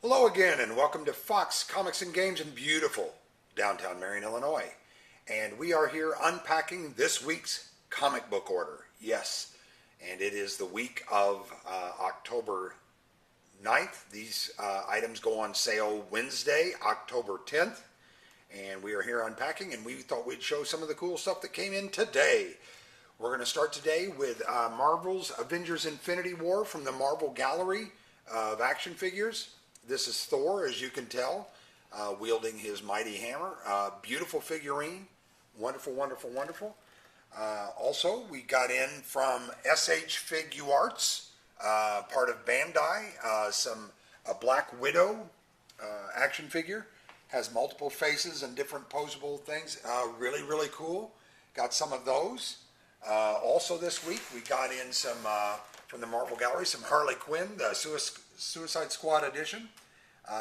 Hello again, and welcome to Fox Comics and Games in beautiful downtown Marion, Illinois. And we are here unpacking this week's comic book order. Yes, and it is the week of October 9th. These items go on sale Wednesday, October 10th. And we are here unpacking, and we thought we'd show some of the cool stuff that came in today. We're going to start today with Marvel's Avengers Infinity War from the Marvel Gallery of action figures. This is Thor, as you can tell, wielding his mighty hammer. Beautiful figurine. Wonderful, wonderful, wonderful. Also, we got in from SH Figuarts, part of Bandai, a Black Widow action figure. Has multiple faces and different posable things. Really, really cool. Got some of those. Also this week, we got in some, from the Marvel Gallery, some Harley Quinn, the Suicide Squad edition.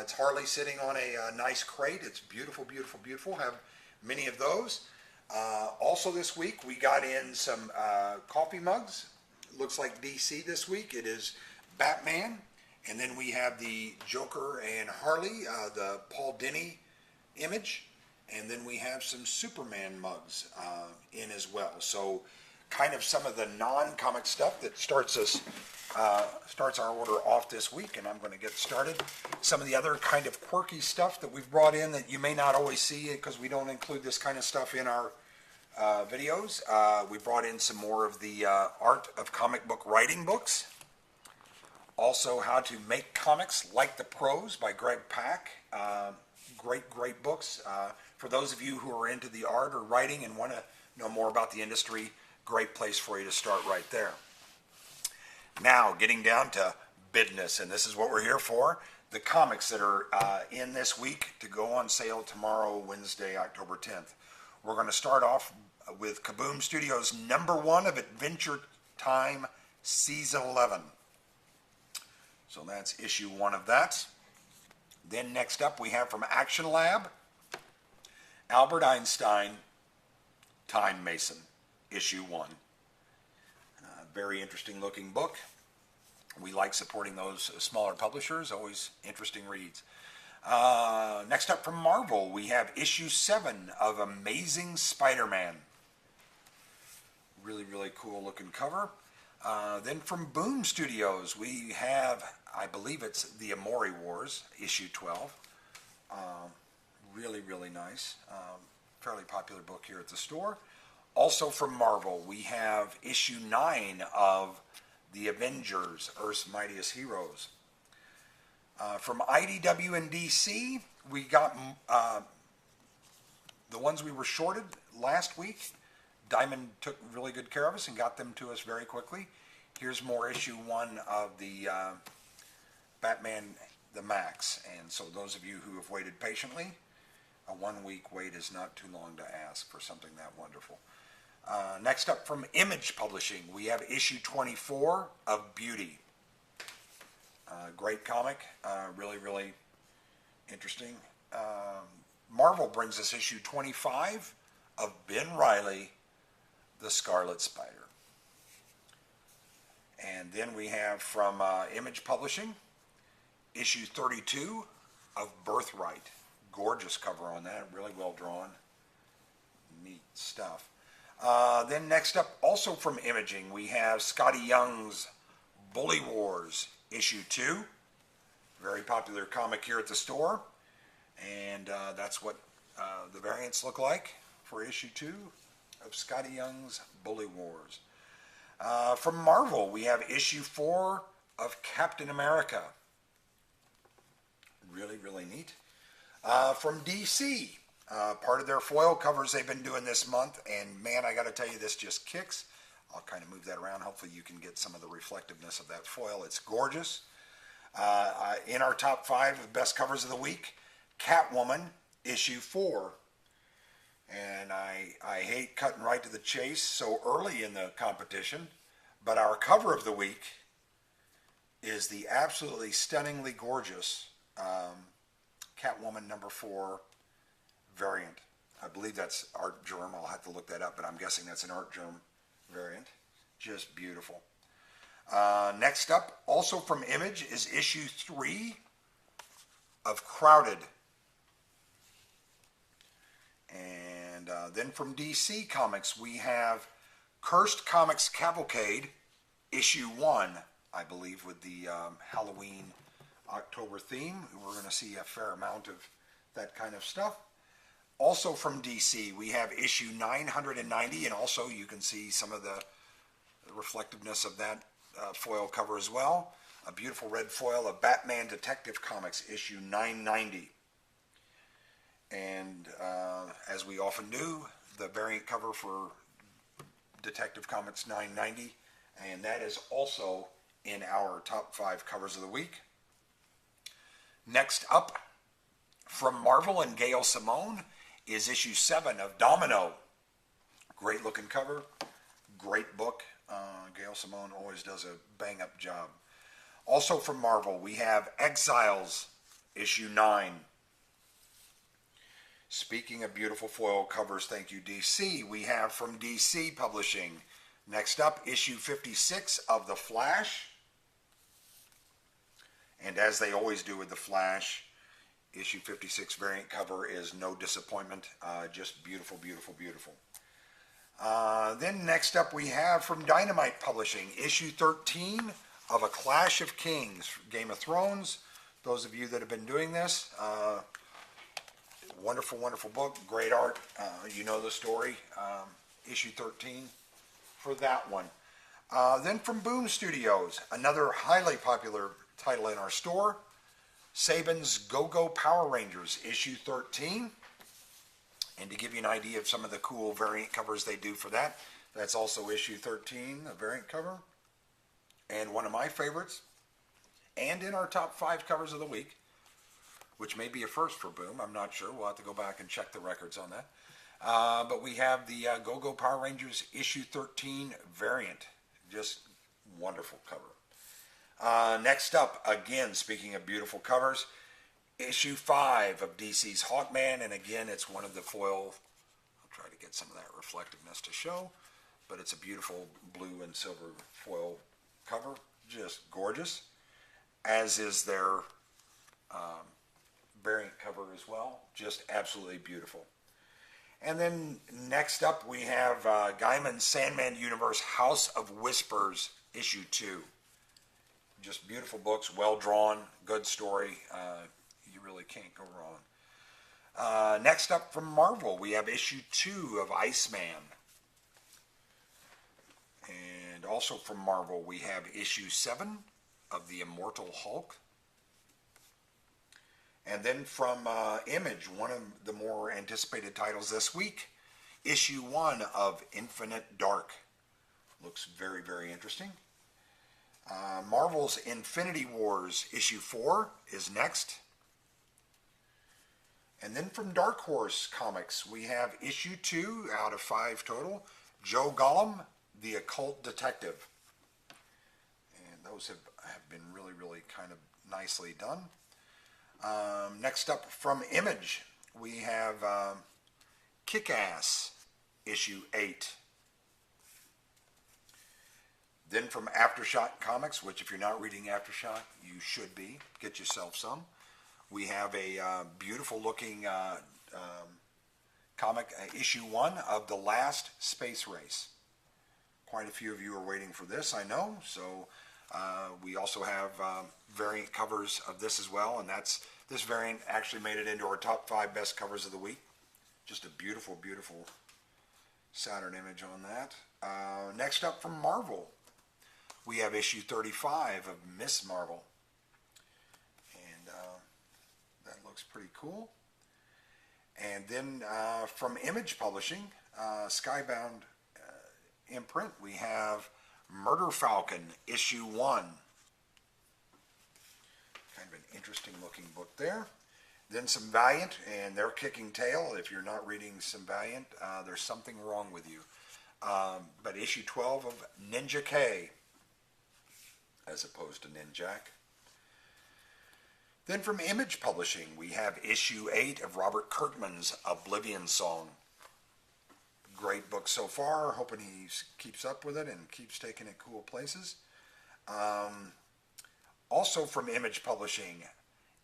It's Harley sitting on a nice crate. It's beautiful, beautiful, beautiful. Have many of those. Also this week, we got in some coffee mugs. Looks like DC this week. It is Batman. And then we have the Joker and Harley, the Paul Dini image. And then we have some Superman mugs in as well. So kind of some of the non-comic stuff that starts our order off this week, and I'm going to get started. Some of the other kind of quirky stuff that we've brought in that you may not always see because we don't include this kind of stuff in our videos. We brought in some more of the art of comic book writing books. Also, How to Make Comics Like the Pros by Greg Pak. Great books. For those of you who are into the art or writing and want to know more about the industry, great place for you to start right there. Now, getting down to business, and this is what we're here for. The comics that are in this week to go on sale tomorrow, Wednesday, October 10th. We're going to start off with Kaboom Studios' #1 of Adventure Time Season 11. So that's issue 1 of that. Then next up we have from Action Lab, Albert Einstein, Time Mason, issue 1. Very interesting looking book. We like supporting those smaller publishers, always interesting reads. Next up from Marvel, we have issue 7 of Amazing Spider-Man. Really, really cool looking cover. Then from Boom Studios, we have, I believe it's the Amori Wars, issue 12. Really, really nice. Fairly popular book here at the store. Also from Marvel, we have issue 9 of The Avengers, Earth's Mightiest Heroes. From IDW and DC, we got the ones we were shorted last week. Diamond took really good care of us and got them to us very quickly. Here's more issue 1 of the Batman the Max. And so those of you who have waited patiently, a 1-week wait is not too long to ask for something that wonderful. Next up from Image Publishing, we have issue 24 of Beauty. Great comic, really, really interesting. Marvel brings us issue 25 of Ben Reilly, The Scarlet Spider. And then we have from Image Publishing, issue 32 of Birthright. Gorgeous cover on that, really well drawn. Neat stuff. Then next up, also from Imaging, we have Scotty Young's Bully Wars, issue 2. Very popular comic here at the store. And that's what the variants look like for issue 2 of Scotty Young's Bully Wars. From Marvel, we have issue 4 of Captain America. Really, really neat. From DC, part of their foil covers they've been doing this month, and man, I got to tell you, this just kicks. I'll kind of move that around. Hopefully you can get some of the reflectiveness of that foil. It's gorgeous. In our top 5 of best covers of the week, Catwoman, issue 4. And I hate cutting right to the chase so early in the competition, but our cover of the week is the absolutely stunningly gorgeous Catwoman #4 variant. I believe that's Art Germ. I'll have to look that up, but I'm guessing that's an Art Germ variant. Just beautiful. Next up, also from Image, is issue 3 of Crowded. And then from DC Comics, we have Cursed Comics Cavalcade, issue 1, I believe, with the Halloween October theme. We're going to see a fair amount of that kind of stuff. Also from DC, we have issue 990, and also you can see some of the reflectiveness of that foil cover as well. A beautiful red foil of Batman Detective Comics, issue 990. And as we often do, the variant cover for Detective Comics 990, and that is also in our top 5 covers of the week. Next up, from Marvel and Gail Simone, is issue 7 of Domino. Great looking cover, great book. Gail Simone always does a bang up job. Also from Marvel, we have Exiles, issue 9. Speaking of beautiful foil covers, thank you DC, we have from DC Publishing, next up, issue 56 of The Flash. And as they always do with The Flash, issue 56 variant cover is no disappointment. Just beautiful, beautiful, beautiful. Then next up we have from Dynamite Publishing, issue 13 of A Clash of Kings, Game of Thrones. Those of you that have been doing this, wonderful, wonderful book, great art. You know the story. Issue 13 for that one. Then from Boom Studios, another highly popular title in our store, Saban's Go-Go Power Rangers, issue 13. And to give you an idea of some of the cool variant covers they do for that, that's also issue 13, a variant cover. And one of my favorites, and in our top 5 covers of the week, which may be a first for Boom, I'm not sure. We'll have to go back and check the records on that. But we have the Go-Go Power Rangers issue 13 variant. Just wonderful cover. Next up, again, speaking of beautiful covers, issue 5 of DC's Hawkman. And again, it's one of the foil. I'll try to get some of that reflectiveness to show. But it's a beautiful blue and silver foil cover. Just gorgeous. As is their variant cover as well. Just absolutely beautiful. And then next up we have Gaiman's Sandman Universe House of Whispers, issue 2. Just beautiful books, well drawn, good story. You really can't go wrong. Next up from Marvel, we have issue 2 of Iceman. And also from Marvel, we have issue 7 of The Immortal Hulk. And then from Image, one of the more anticipated titles this week, issue 1 of Infinite Dark. Looks very, very interesting. Marvel's Infinity Wars issue 4 is next. And then from Dark Horse Comics, we have issue 2 out of 5 total, Joe Gollum, The Occult Detective. And those have been really, really kind of nicely done. Next up from Image, we have Kick-Ass, issue 8. Then from Aftershock Comics, which if you're not reading Aftershock, you should be. Get yourself some. We have a beautiful looking comic, issue 1 of The Last Space Race. Quite a few of you are waiting for this, I know. So we also have variant covers of this as well, and this variant actually made it into our top 5 best covers of the week. Just a beautiful, beautiful Saturn image on that. Next up from Marvel, we have issue 35 of Miss Marvel, and that looks pretty cool. And then from Image Publishing, Skybound imprint, we have Murder Falcon, issue 1. Kind of an interesting looking book there. Then some Valiant, and they're kicking tail. If you're not reading some Valiant, there's something wrong with you. But issue 12 of Ninja K, as opposed to Ninjak. Then from Image Publishing, we have issue 8 of Robert Kirkman's Oblivion Song. Great book so far. Hoping he keeps up with it and keeps taking it cool places. Also from Image Publishing,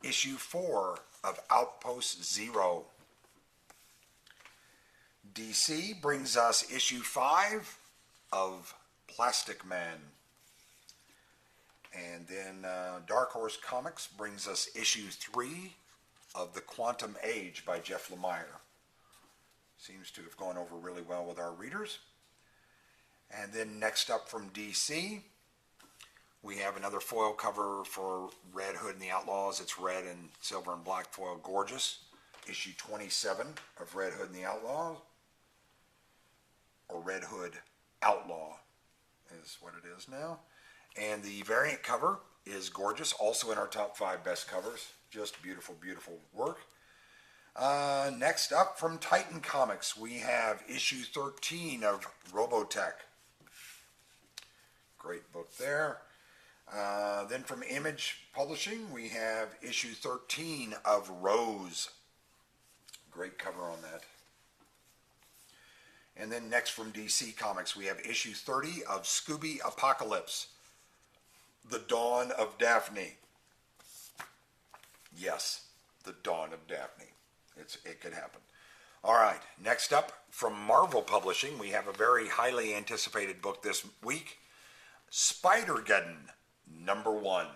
issue 4 of Outpost Zero. DC brings us issue 5 of Plastic Man. And then Dark Horse Comics brings us issue 3 of The Quantum Age by Jeff Lemire. Seems to have gone over really well with our readers. And then next up from DC, we have another foil cover for Red Hood and the Outlaws. It's red and silver and black foil, gorgeous. Issue 27 of Red Hood and the Outlaws, or Red Hood Outlaw is what it is now. And the variant cover is gorgeous, also in our top 5 best covers. Just beautiful, beautiful work. Next up from Titan Comics, we have issue 13 of Robotech. Great book there. Then from Image Publishing, we have issue 13 of Rose. Great cover on that. And then next from DC Comics, we have issue 30 of Scooby Apocalypse, The Dawn of Daphne. Yes, The Dawn of Daphne. It could happen. All right, next up from Marvel Publishing, we have a very highly anticipated book this week, Spider-Geddon #1.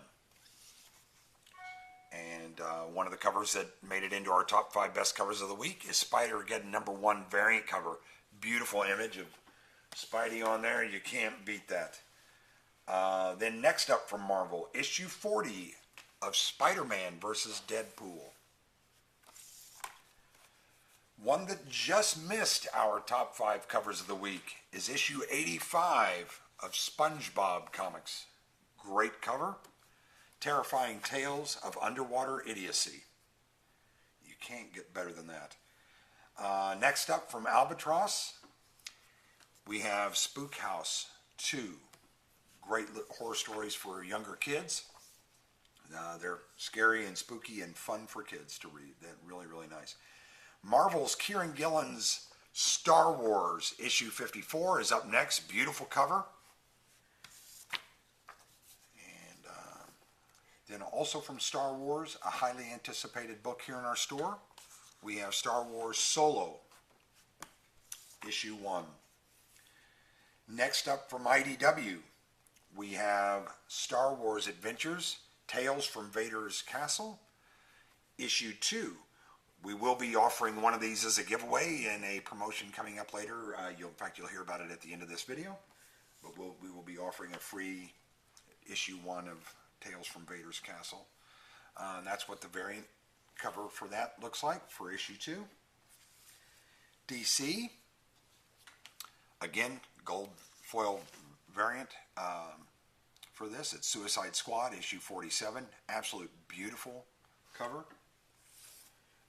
And one of the covers that made it into our top 5 best covers of the week is Spider-Geddon #1 variant cover. Beautiful image of Spidey on there. You can't beat that. Then next up from Marvel, issue 40 of Spider-Man vs. Deadpool. One that just missed our top 5 covers of the week is issue 85 of SpongeBob Comics. Great cover. Terrifying tales of underwater idiocy. You can't get better than that. Next up from Albatross, we have Spook House 2. Great horror stories for younger kids. They're scary and spooky and fun for kids to read. They're really, really nice. Marvel's Kieran Gillen's Star Wars issue 54 is up next. Beautiful cover. And then also from Star Wars, a highly anticipated book here in our store. We have Star Wars Solo, issue 1. Next up from IDW, we have Star Wars Adventures, Tales from Vader's Castle, issue 2. We will be offering one of these as a giveaway in a promotion coming up later. In fact, you'll hear about it at the end of this video. But we will be offering a free issue 1 of Tales from Vader's Castle. And that's what the variant cover for that looks like for issue 2. DC, again, gold foil variant for this. It's Suicide Squad issue 47. Absolute beautiful cover.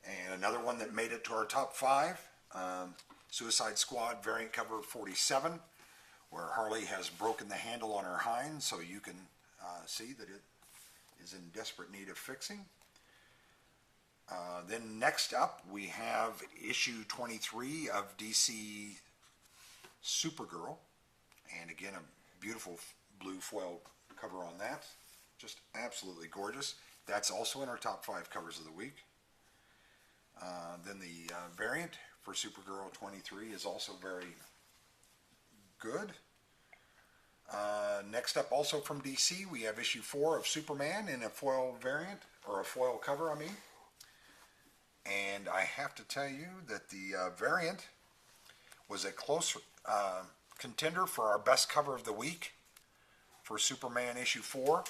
And another one that made it to our top 5, Suicide Squad variant cover 47, where Harley has broken the handle on her hind, so you can see that it is in desperate need of fixing. Then next up, we have issue 23 of DC Supergirl, and again, a beautiful blue foil cover on that. Just absolutely gorgeous. That's also in our top 5 covers of the week. Then the variant for Supergirl 23 is also very good. Next up, also from DC, we have issue 4 of Superman in a foil variant, or a foil cover, I mean. And I have to tell you that the variant was a close contender for our best cover of the week for Superman issue 4.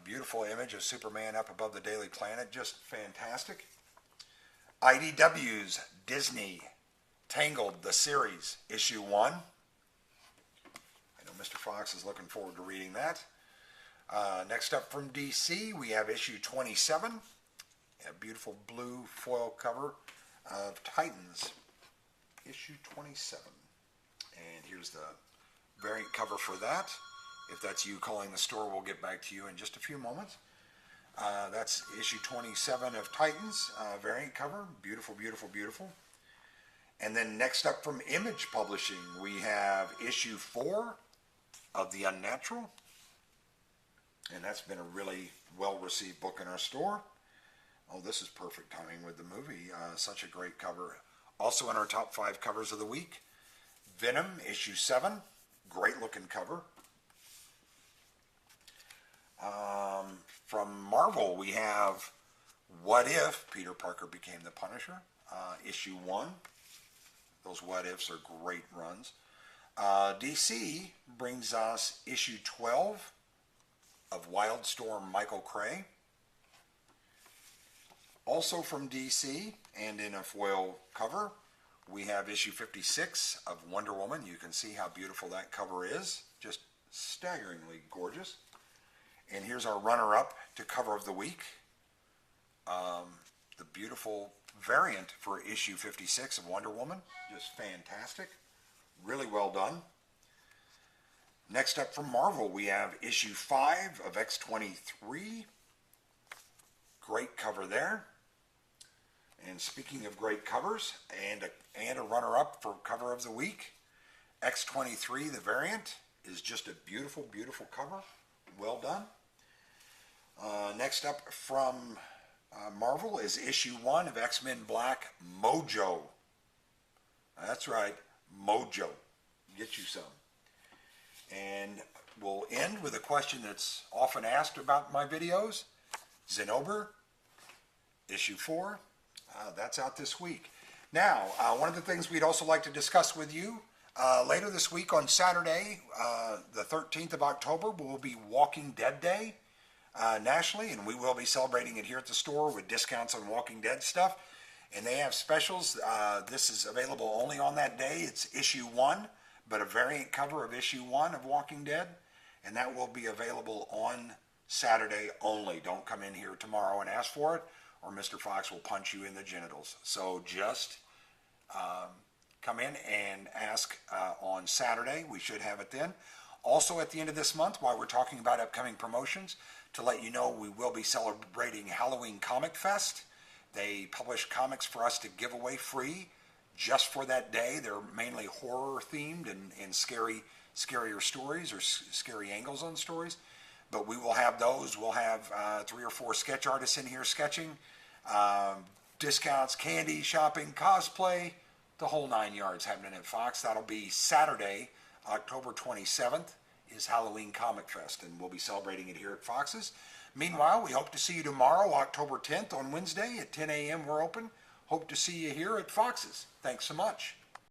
Beautiful image of Superman up above the Daily Planet, just fantastic. IDW's Disney Tangled, the series, issue 1. I know Mr. Fox is looking forward to reading that. Next up from DC, we have issue 27, a beautiful blue foil cover of Titans, issue 27. And here's the variant cover for that. If that's you calling the store, we'll get back to you in just a few moments. That's issue 27 of Titans, variant cover. Beautiful, beautiful, beautiful. And then next up from Image Publishing, we have issue 4 of The Unnatural. And that's been a really, well-received book in our store. Oh, this is perfect timing with the movie. Such a great cover. Also in our top 5 covers of the week, Venom, issue 7. Great looking cover. From Marvel, we have What If Peter Parker Became the Punisher, issue 1. Those what ifs are great runs. DC brings us issue 12 of Wildstorm Michael Cray. Also from DC, and in a foil cover, we have issue 56 of Wonder Woman. You can see how beautiful that cover is. Just staggeringly gorgeous. And here's our runner-up to cover of the week. The beautiful variant for issue 56 of Wonder Woman. Just fantastic. Really well done. Next up from Marvel, we have issue 5 of X-23. Great cover there. And speaking of great covers, and a runner-up for cover of the week, X-23, the variant, is just a beautiful, beautiful cover. Well done. Next up from Marvel is issue 1 of X-Men Black, Mojo. That's right, Mojo. Get you some. And we'll end with a question that's often asked about my videos. Zinnober, issue 4. That's out this week. Now, one of the things we'd also like to discuss with you, later this week on Saturday, the 13th of October, will be Walking Dead Day nationally, and we will be celebrating it here at the store with discounts on Walking Dead stuff. And they have specials. This is available only on that day. It's issue 1, but a variant cover of issue 1 of Walking Dead, and that will be available on Saturday only. Don't come in here tomorrow and ask for it, or Mr. Fox will punch you in the genitals. So just come in and ask on Saturday. We should have it then. Also at the end of this month, while we're talking about upcoming promotions, to let you know we will be celebrating Halloween Comic Fest. They publish comics for us to give away free just for that day. They're mainly horror themed and scarier stories or scary angles on stories. But we will have those. We'll have 3 or 4 sketch artists in here sketching. Discounts, candy, shopping, cosplay, the whole 9 yards happening at Fox. That'll be Saturday, October 27th is Halloween Comic Fest, and we'll be celebrating it here at Fox's. Meanwhile, we hope to see you tomorrow, October 10th on Wednesday at 10 a.m. We're open. Hope to see you here at Fox's. Thanks so much.